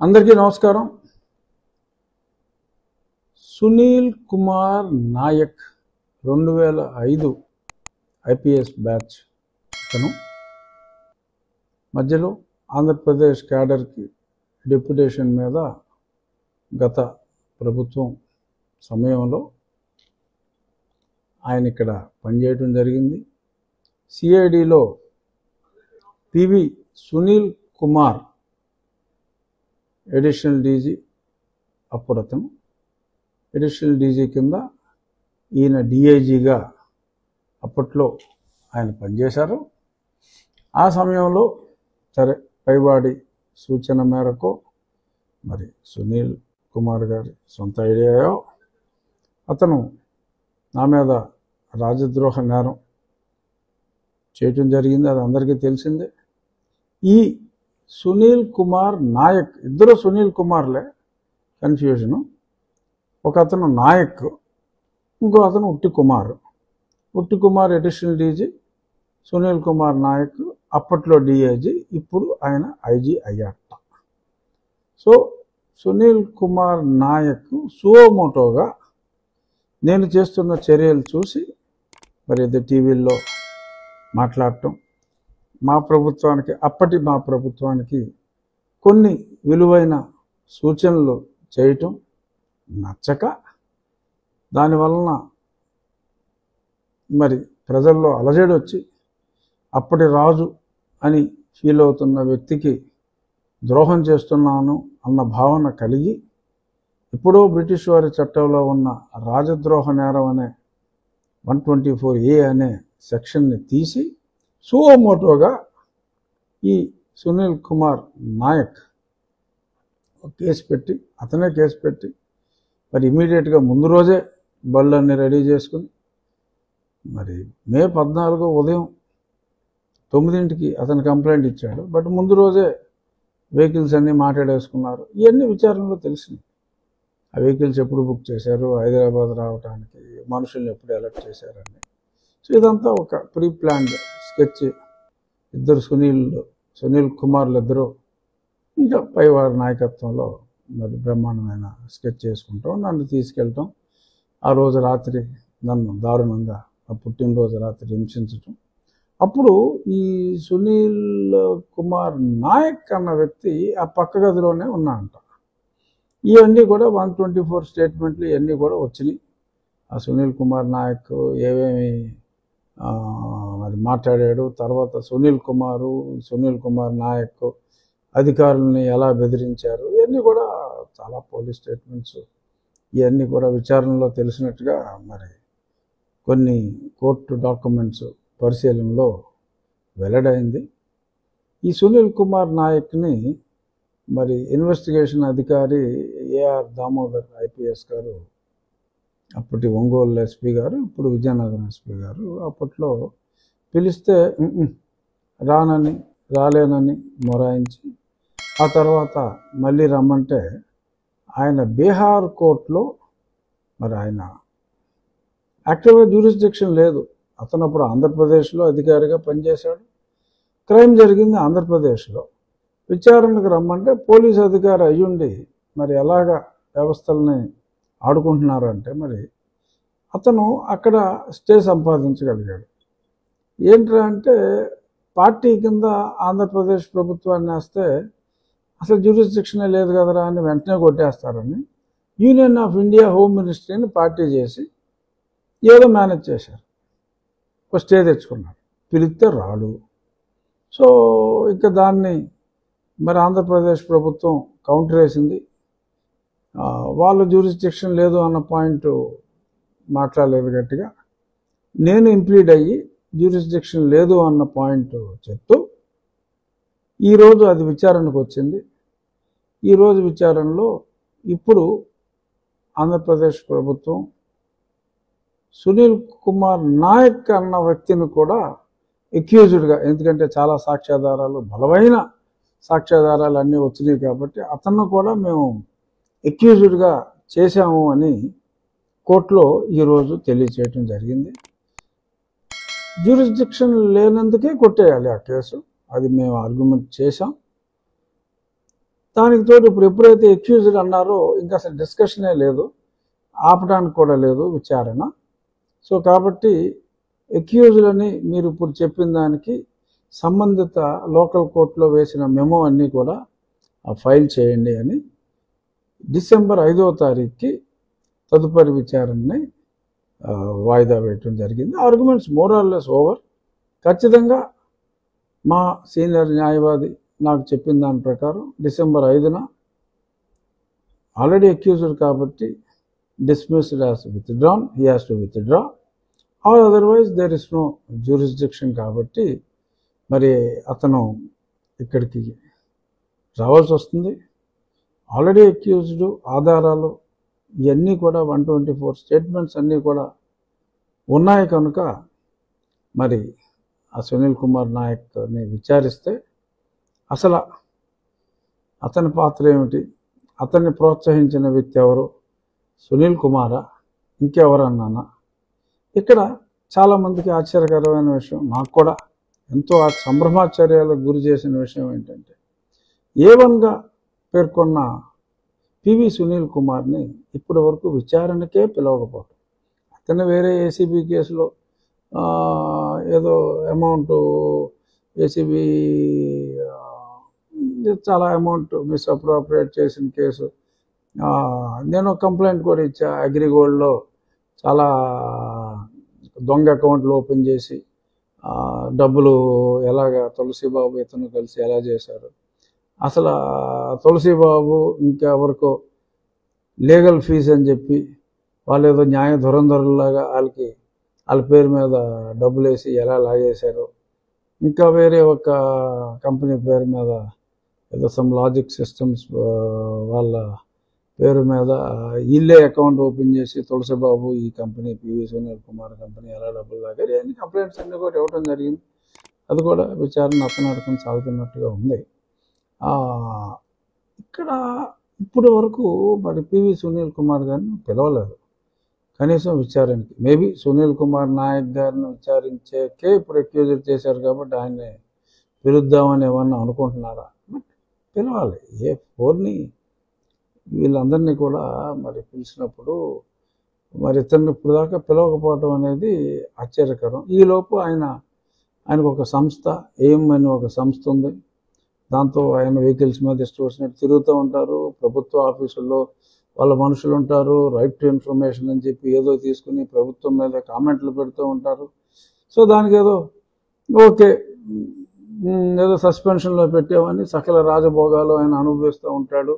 అందరికీ నమస్కారం. Sunil Kumar Naik 2005 IPS batch అతను మధ్యలో ఆంధ్రప్రదేశ్ క్యాడర్కి డెప్యుటేషన్ మీద గత ప్రభుత్వం సమయంలో ఆయన ఇక్కడ పనిచేయడం జరిగింది. సిఐడిలో P V Sunil Kumar additional DG, అప్పుడు అతను ఎడిషనల్ డీజీ కింద ఈయన డిఐజీగా అప్పట్లో ఆయన పనిచేశారు. ఆ సమయంలో సరే పైవాడి సూచన మేరకు మరి సునీల్ కుమార్ గారి సొంత ఐడియాయో అతను నా మీద రాజద్రోహ నేరం చేయటం జరిగింది. అది అందరికీ తెలిసిందే. ఈ సునీల్ కుమార్ నాయక్, ఇద్దరు సునీల్ కుమార్లే, కన్ఫ్యూజను. ఒక అతను నాయక్, ఇంకో అతను ఉట్టి కుమార్. ఉట్టి కుమార్ ఎడిషనల్ డీజీ, సునీల్ కుమార్ నాయక్ అప్పట్లో డిఐజీ, ఇప్పుడు ఆయన ఐజీ అయ్యాట. సో సునీల్ కుమార్ నాయక్ సువోమోటోగా నేను చేస్తున్న చర్యలు చూసి మరి ఇది టీవీల్లో మాట్లాడటం, మా ప్రభుత్వానికి కొన్ని విలువైన సూచనలు చేయటం నచ్చక, దానివలన మరి ప్రజల్లో అలజడి వచ్చి అప్పటి రాజు అని ఫీల్ అవుతున్న వ్యక్తికి ద్రోహం చేస్తున్నాను అన్న భావన కలిగి ఎప్పుడో బ్రిటిష్ వారి చట్టంలో ఉన్న రాజద్రోహ నేరం అనే 124A అనే సెక్షన్ని తీసి సువోమోటోగా ఈ సునీల్ కుమార్ నాయక్ అతనే కేసు పెట్టి మరి ఇమీడియట్గా ముందు రోజే బళ్ళన్నీ రెడీ చేసుకుని మరి మే 14 ఉదయం 9ంటికి అతను కంప్లైంట్ ఇచ్చాడు. బట్ ముందు రోజే వెహికల్స్ అన్నీ మాట్లాడేసుకున్నారు. ఇవన్నీ విచారణలో తెలిసినాయి. ఆ వెహికల్స్ ఎప్పుడు బుక్ చేశారు, హైదరాబాద్ రావడానికి మనుషుల్ని ఎప్పుడు అలర్ట్ చేశారని. సో ఇదంతా ఒక ప్రీ ప్లాన్డ్ స్కెచ్. ఇద్దరు సునీల్ కుమార్లు ఇద్దరు ఇంకా పైవారి నాయకత్వంలో మరి బ్రహ్మాండమైన స్కెచ్ చేసుకుంటాం, నన్ను తీసుకెళ్ళటం, ఆ రోజు రాత్రి నన్ను దారుణంగా ఆ పుట్టినరోజు రాత్రి హింసించటం. అప్పుడు ఈ సునీల్ కుమార్ నాయక్ అన్న వ్యక్తి ఆ పక్క గదిలోనే ఉన్నాడంట. ఇవన్నీ కూడా 124 స్టేట్మెంట్లు ఇవన్నీ కూడా వచ్చినాయి. ఆ సునీల్ కుమార్ నాయక్ ఏమేమి మరి మాట్లాడాడు, తర్వాత సునీల్ కుమార్ నాయక్ అధికారులని ఎలా బెదిరించారు, ఇవన్నీ కూడా చాలా పోలీస్ స్టేట్మెంట్స్, ఇవన్నీ కూడా విచారణలో తెలిసినట్టుగా మరి కొన్ని కోర్టు డాక్యుమెంట్స్ పరిశీలనలో వెల్లడైంది. ఈ సునీల్ కుమార్ నాయక్ని మరి ఇన్వెస్టిగేషన్ అధికారి ఏఆర్ దామోదర్ ఐపీఎస్ గారు, అప్పటి ఒంగోలు ఎస్పీ గారు, ఇప్పుడు విజయనగరం ఎస్పీ గారు అప్పట్లో పిలిస్తే రాలేనని మొరాయించి, ఆ తర్వాత మళ్ళీ రమ్మంటే ఆయన బీహార్ కోర్టులో మరి ఆయన యాక్టివ్గా జ్యూరిస్డిక్షన్ లేదు. అతను అప్పుడు ఆంధ్రప్రదేశ్లో అధికారిగా పనిచేశాడు. క్రైమ్ జరిగింది ఆంధ్రప్రదేశ్లో. విచారణకు రమ్మంటే పోలీసు అధికారి అయ్యుండి మరి ఎలాగా వ్యవస్థల్ని ఆడుకుంటున్నారంటే మరి అతను అక్కడ స్టే సంపాదించగలిగాడు. ఏంట్రా అంటే పార్టీ కింద ఆంధ్రప్రదేశ్ ప్రభుత్వాన్ని వేస్తే అసలు జ్యూరిస్డిక్షనే లేదు కదరా అని వెంటనే కొట్టేస్తారని యూనియన్ ఆఫ్ ఇండియా హోమ్ మినిస్ట్రీని పార్టీ చేసి ఏదో మేనేజ్ చేశారు. ఒక స్టే తెచ్చుకున్నాడు, పిలిస్తే రాడు. సో ఇంకా దాన్ని మరి ఆంధ్రప్రదేశ్ ప్రభుత్వం కౌంటర్ వేసింది. వాళ్ళు జ్యూరిస్డిక్షన్ లేదు అన్న పాయింట్ మాట్లాడలేదు గట్టిగా. నేను ఇంప్లీడ్ అయ్యి జ్యూరిస్డిక్షన్ లేదు అన్న పాయింట్ చెప్తూ ఈరోజు అది విచారణకు వచ్చింది. ఈరోజు విచారణలో ఇప్పుడు ఆంధ్రప్రదేశ్ ప్రభుత్వం సునీల్ కుమార్ నాయక్ అన్న వ్యక్తిని కూడా ఎక్యూజ్డ్గా, ఎందుకంటే చాలా సాక్ష్యాధారాలు, బలమైన సాక్ష్యాధారాలు అన్నీ వచ్చినాయి కాబట్టి అతన్ని కూడా మేము ఎక్యూజ్డ్గా చేశాము అని కోర్టులో ఈరోజు తెలియచేయటం జరిగింది. జ్యూరిస్డిక్షన్ లేనందుకే కొట్టేయాలి ఆ కేసు, అది మేము ఆర్గ్యుమెంట్ చేశాం. దానికి తోడు ఇప్పుడు ఎప్పుడైతే అక్యూజ్డ్ అన్నారో ఇంకా అసలు డిస్కషనే లేదు, ఆపడానికి కూడా లేదు విచారణ. సో కాబట్టి అక్యూజ్డ్ అని మీరు ఇప్పుడు చెప్పిన దానికి సంబంధిత లోకల్ కోర్టులో వేసిన మెమో అన్నీ కూడా ఫైల్ చేయండి అని డిసెంబర్ 5వ తారీఖుకి తదుపరి విచారణని వాయిదా వేయటం జరిగింది. Arguments more or less over. ఖచ్చితంగా మా సీనియర్ న్యాయవాది నాకు చెప్పిన దాని ప్రకారం డిసెంబర్ 5న ఆల్రెడీ అక్యూజ్డ్ కాబట్టి dismissed as withdrawn, he has to withdraw or otherwise there is no jurisdiction కాబట్టి మరి అతను ఇక్కడికి రావాల్సి వస్తుంది. ఆల్రెడీ అక్యూజ్డ్, ఆధారాలు ఇవన్నీ కూడా 124 స్టేట్మెంట్స్ అన్నీ కూడా ఉన్నాయి కనుక మరి ఆ సునీల్ కుమార్ నాయక్ని విచారిస్తే అసలు అతని పాత్ర ఏమిటి, అతన్ని ప్రోత్సహించిన వ్యక్తి ఎవరు, సునీల్ కుమారా ఇంకెవరన్నానా? ఇక్కడ చాలామందికి ఆశ్చర్యకరమైన విషయం, నాకు కూడా ఎంతో సంభ్రమాశ్చర్యాలకు గురి చేసిన విషయం ఏంటంటే A1గా పేర్కొన్న పివి సునీల్ కుమార్ని ఇప్పటి వరకు విచారణకే పిలవకపోవటం. అతను వేరే ఏసీబీ కేసులో ఏదో అమౌంట్ ఏసీబీ చాలా అమౌంట్ మిస్అప్రోప్రియేట్ చేసిన కేసు, నేను కంప్లైంట్ కూడా ఇచ్చా. అగ్రిగోల్డ్లో చాలా దొంగ అకౌంట్లు ఓపెన్ చేసి డబ్బులు ఎలాగ తులసిబాబు ఇతను కలిసి ఎలా చేశారు, అసలు తులసిబాబు ఇంకెవరికో లీగల్ ఫీజు అని చెప్పి వాళ్ళు ఏదో న్యాయ ధురంధరులాగా వాళ్ళ పేరు మీద డబ్బులు వేసి ఎలా లాగేశారు, ఇంకా వేరే ఒక కంపెనీ పేరు మీద ఏదో సమ్ లాజిక్ సిస్టమ్స్ వాళ్ళ పేరు మీద వీళ్ళే అకౌంట్ ఓపెన్ చేసి తులసిబాబు ఈ company PV Sunil Kumar company ఎలా డబ్బులు లాగారు అన్ని కంప్లైంట్స్ అన్నీ కూడా ఇవ్వడం జరిగింది. అది కూడా విచారణ అతను సాగుతున్నట్టుగా ఉంది. ఇక్కడ ఇప్పటి వరకు మరి పివి సునీల్ కుమార్ గారిని పిలవలేదు కనీసం విచారణకి. మేబీ సునీల్ కుమార్ నాయక్ గారిని విచారించేకే ఇప్పుడు అక్యూజ్డ్ చేశారు కాబట్టి ఆయన్ని పిలుద్దామని ఏమన్నా అనుకుంటున్నారా? బట్ పిలవాలి. A4ని వీళ్ళందరినీ కూడా మరి పిలిచినప్పుడు మరి ఇతన్ని ఇప్పుడు దాకా పిలవకపోవడం అనేది ఆశ్చర్యకరం. ఈలోపు ఆయనకు ఒక సంస్థ ఎయిమ్ అని ఒక సంస్థ ఉంది. దాంతో ఆయన వెహికల్స్ మీద ఇష్టం వచ్చినట్టు తిరుగుతూ ఉంటారు. ప్రభుత్వ ఆఫీసుల్లో వాళ్ళ మనుషులు ఉంటారు. రైట్ టు ఇన్ఫర్మేషన్ అని చెప్పి ఏదో తీసుకుని ప్రభుత్వం మీద కామెంట్లు పెడుతూ ఉంటారు. సో దానికి ఏదో ఓకే ఏదో సస్పెన్షన్లో పెట్టామని సకల రాజభోగాలు ఆయన అనుభవిస్తూ ఉంటాడు.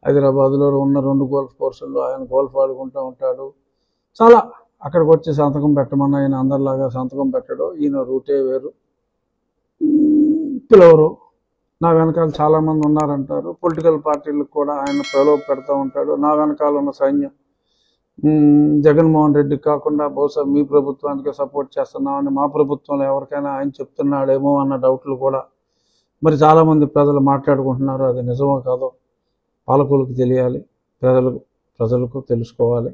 హైదరాబాద్లో ఉన్న 2 గోల్ఫ్ కోర్సుల్లో ఆయన గోల్ఫ్ ఆడుకుంటూ ఉంటాడు. చాలా అక్కడికి వచ్చి సంతకం పెట్టమని ఆయన అందరిలాగా సంతకం పెట్టడం, ఈయన రూటే వేరు, పిలవరు. నా వెనకాల చాలామంది ఉన్నారంటారు. పొలిటికల్ పార్టీలకు కూడా ఆయన ప్రలోభ పెడతా ఉంటాడు. నా వెనకాల ఉన్న సైన్యం జగన్మోహన్ రెడ్డికి కాకుండా బహుశా మీ ప్రభుత్వానికి సపోర్ట్ చేస్తున్నామని మా ప్రభుత్వంలో ఎవరికైనా ఆయన చెప్తున్నాడేమో అన్న డౌట్లు కూడా మరి చాలామంది ప్రజలు మాట్లాడుకుంటున్నారు. అది నిజమో కాదో పాలకులకు తెలియాలి, ప్రజలకు తెలుసుకోవాలి.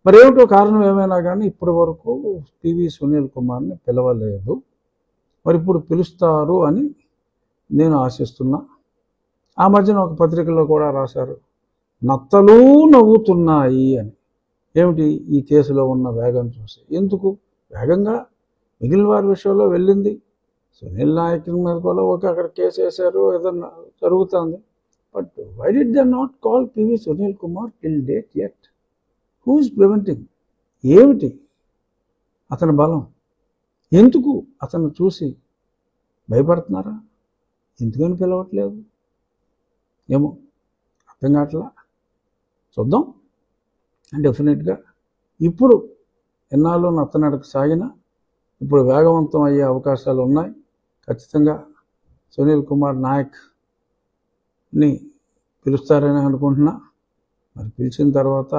మరి ఏమిటో కారణం ఏమైనా కానీ ఇప్పటి వరకు పివి సునీల్ కుమార్ని పిలవలేదు. మరి ఇప్పుడు పిలుస్తారు అని నేను ఆశిస్తున్నా. ఆ మధ్యన ఒక పత్రికలో కూడా రాశారు, నత్తలు నవ్వుతున్నాయి అని. ఏమిటి ఈ కేసులో ఉన్న వేగం చూసి? ఎందుకు వేగంగా మిగిలిన వారి విషయంలో వెళ్ళింది, సునీల్ నాయక్ మీద కూడా అక్కడ కేసు వేశారు, ఏదన్నా జరుగుతుంది. But why did they not call PV Sunil Kumar till date yet? Who is preventing? ఏమిటి అతని బలం? ఎందుకు అతను చూసి భయపడుతున్నారా? ఎందుకని పిలవట్లేదు ఏమో అర్థం కావట్లా. చూద్దాం. డెఫినెట్గా ఇప్పుడు ఎన్నాళ్ళు నత్తనడక సాగినా ఇప్పుడు వేగవంతం అయ్యే అవకాశాలు ఉన్నాయి. ఖచ్చితంగా సునీల్ కుమార్ నాయక్ని పిలుస్తారని అనుకుంటున్నా. మరి పిలిచిన తర్వాత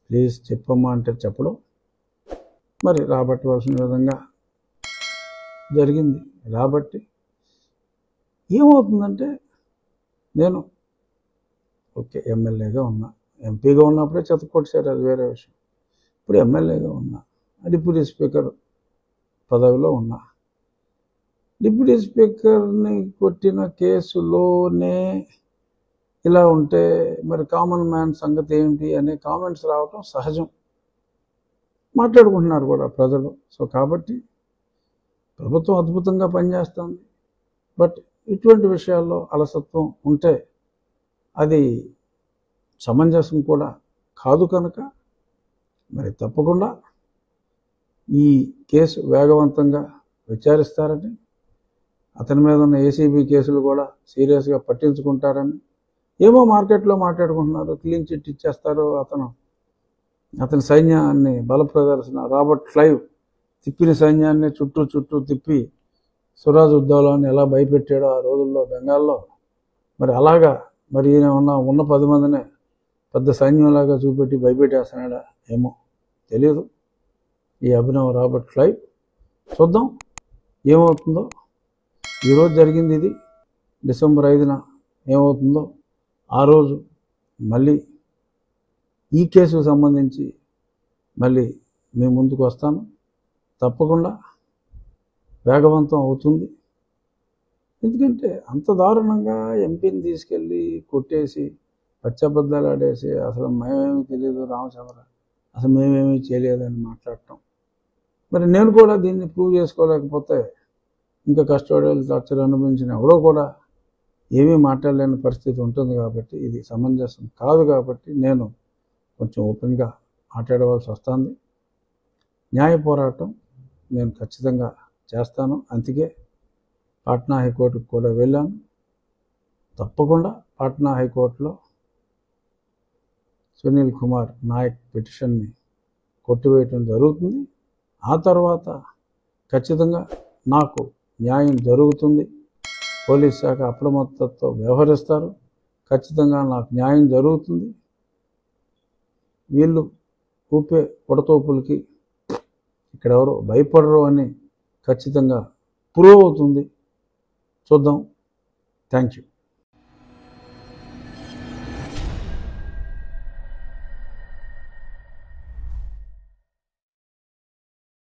ప్లీజ్ చెప్పమ్మా అంటే చెప్పడం, మరి రాబట్టవలసిన విధంగా జరిగింది. రాబట్టి ఏమవుతుందంటే నేను ఓకే ఎమ్మెల్యేగా ఉన్నా, ఎంపీగా ఉన్నప్పుడే చెత్తకొట్టేశారు, అది వేరే విషయం. ఇప్పుడు ఎమ్మెల్యేగా ఉన్నా, డిప్యూటీ స్పీకర్ పదవిలో ఉన్నా. డిప్యూటీ స్పీకర్ని కొట్టిన కేసులోనే ఇలా ఉంటే మరి కామన్ మ్యాన్ సంగతి ఏంటి అనే కామెంట్స్ రావటం సహజం. మాట్లాడుకుంటున్నారు కూడా ప్రజలు. సో కాబట్టి ప్రభుత్వం అద్భుతంగా పనిచేస్తుంది. బట్ ఇటువంటి విషయాల్లో అలసత్వం ఉంటే అది సమంజసం కూడా కాదు. కనుక మరి తప్పకుండా ఈ కేసు వేగవంతంగా విచారిస్తారని, అతని మీద ఉన్న ఏసీబీ కేసులు కూడా సీరియస్గా పట్టించుకుంటారని, ఏమో మార్కెట్లో మాట్లాడుకుంటున్నారు, క్లీన్ చిట్ ఇచ్చేస్తారు, అతని సైన్యాన్ని బల ప్రదర్శన, రాబర్ట్ క్లైవ్ తిప్పిన సైన్యాన్ని చుట్టూ తిప్పి సురాజ్ ఉద్దౌలాన్ని ఎలా భయపెట్టాడో ఆ రోజుల్లో బెంగాల్లో, మరి అలాగా మరి ఈయన ఉన్న 10 మందినే పెద్ద సైన్యంలాగా చూపెట్టి భయపెట్టేస్తున్నాడా ఏమో తెలియదు ఈ అభినవ్ రాబర్ట్ క్లైవ్. చూద్దాం ఏమవుతుందో. ఈరోజు జరిగింది ఇది, డిసెంబర్ 5న ఏమవుతుందో ఆ రోజు మళ్ళీ ఈ కేసుకు సంబంధించి మళ్ళీ మీ ముందుకు వస్తాను. తప్పకుండా వేగవంతం అవుతుంది. ఎందుకంటే అంత దారుణంగా ఎంపీని తీసుకెళ్ళి కొట్టేసి పచ్చబద్దాలు ఆడేసి అసలు మేమేమీ తెలియదు రామచంద్ర, అసలు మేమేమీ చేయలేదని మాట్లాడటం. మరి నేను కూడా దీన్ని ప్రూవ్ చేసుకోలేకపోతే ఇంకా కస్టోడియల్ టార్చర్ అనుభవించిన ఎవరో కూడా ఏమీ మాట్లాడలేని పరిస్థితి ఉంటుంది. కాబట్టి ఇది సమంజసం కాదు. కాబట్టి నేను కొంచెం ఓపెన్గా మాట్లాడవలసి వస్తుంది. న్యాయ పోరాటం నేను ఖచ్చితంగా చేస్తాను. అందుకే పాట్నా హైకోర్టుకు కూడా వెళ్ళాను. తప్పకుండా పాట్నా హైకోర్టులో సునీల్ కుమార్ నాయక్ పిటిషన్ని కొట్టివేయటం జరుగుతుంది. ఆ తర్వాత ఖచ్చితంగా నాకు న్యాయం జరుగుతుంది. పోలీస్ శాఖ అప్రమత్తతో వ్యవహరిస్తారు. ఖచ్చితంగా నాకు న్యాయం జరుగుతుంది. వీళ్ళు ఊపే ఉడతోపులకి ఇక్కడెవరో భయపడరు అని ఖచ్చితంగా ప్రూవ్ అవుతుంది. చూద్దాం. Thank you.